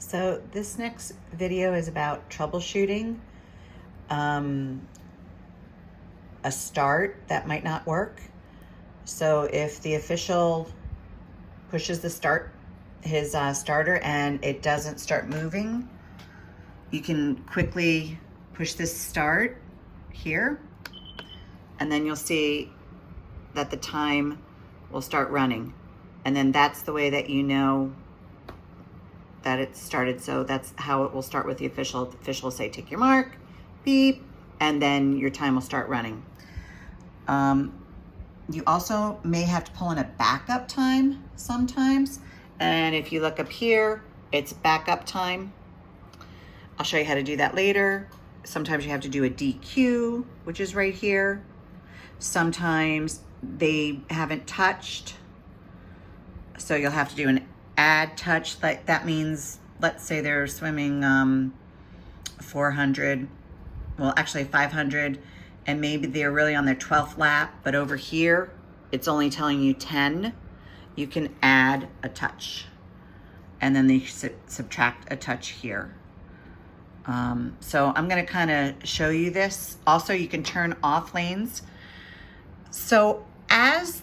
So this next video is about troubleshooting a start that might not work. So if the official pushes the his starter and it doesn't start moving, you can quickly push this start here, and then you'll see that the time will start running. And then that's the way that you know that it started. So that's how it will start with the official. The official will say, take your mark, beep, and then your time will start running. You also may have to pull in a backup time sometimes. And if you look up here, it's backup time. I'll show you how to do that later. Sometimes you have to do a DQ, which is right here. Sometimes they haven't touched, so you'll have to do an add touch. Like that means, let's say they're swimming 400, well actually 500, and maybe they're really on their 12th lap, but over here it's only telling you 10. You can add a touch, and then they subtract a touch here. So I'm gonna kind of show you this. Also, you can turn off lanes. So as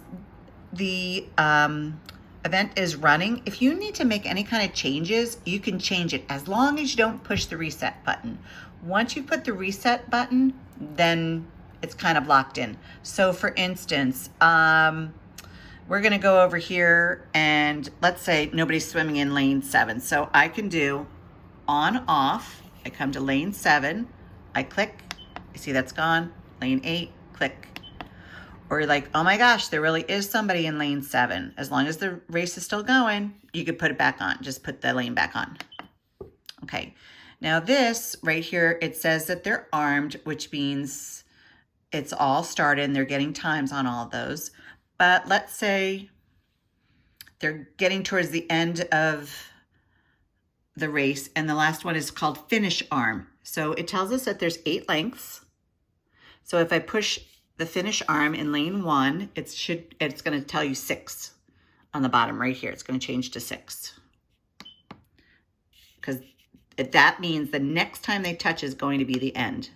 the event is running, if you need to make any kind of changes, you can change it as long as you don't push the reset button. Once you put the reset button, then it's kind of locked in. So for instance, we're gonna go over here and let's say nobody's swimming in lane 7. So I can do on, off. I come to lane 7, I click, you see that's gone. Lane 8, click. Or you're like, oh my gosh, there really is somebody in lane 7. As long as the race is still going, you could put it back on. Just put the lane back on. Okay, now this right here, it says that they're armed, which means it's all started and they're getting times on all of those. But let's say they're getting towards the end of the race, and the last one is called finish arm. So it tells us that there's 8 lengths. So if I push the finish arm in lane 1, it's going to tell you 6 on the bottom right here. It's going to change to 6 because that means the next time they touch is going to be the end.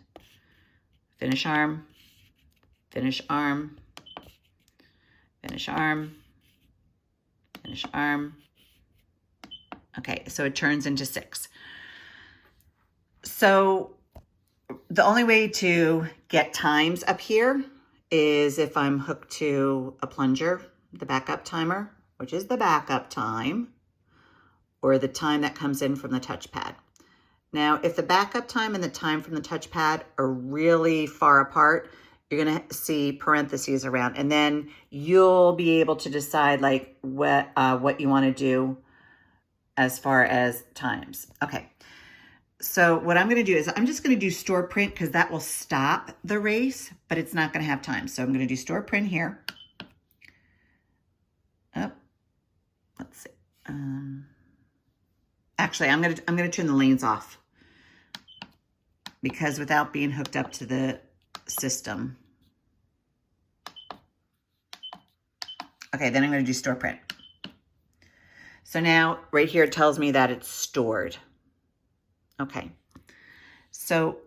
Finish arm, finish arm, finish arm, finish arm. Okay, so it turns into 6. So the only way to get times up here is if I'm hooked to a plunger, the backup timer, which is the backup time, or the time that comes in from the touchpad. Now, if the backup time and the time from the touchpad are really far apart, you're gonna see parentheses around, and then you'll be able to decide like what you wanna do as far as times. Okay, so what I'm gonna do is I'm just gonna do store print because that will stop the race, but it's not gonna have time. So I'm gonna do store print here. Oh, let's see. Actually, I'm gonna turn the lanes off because without being hooked up to the system. Okay, then I'm gonna do store print. So now right here it tells me that it's stored. Okay, so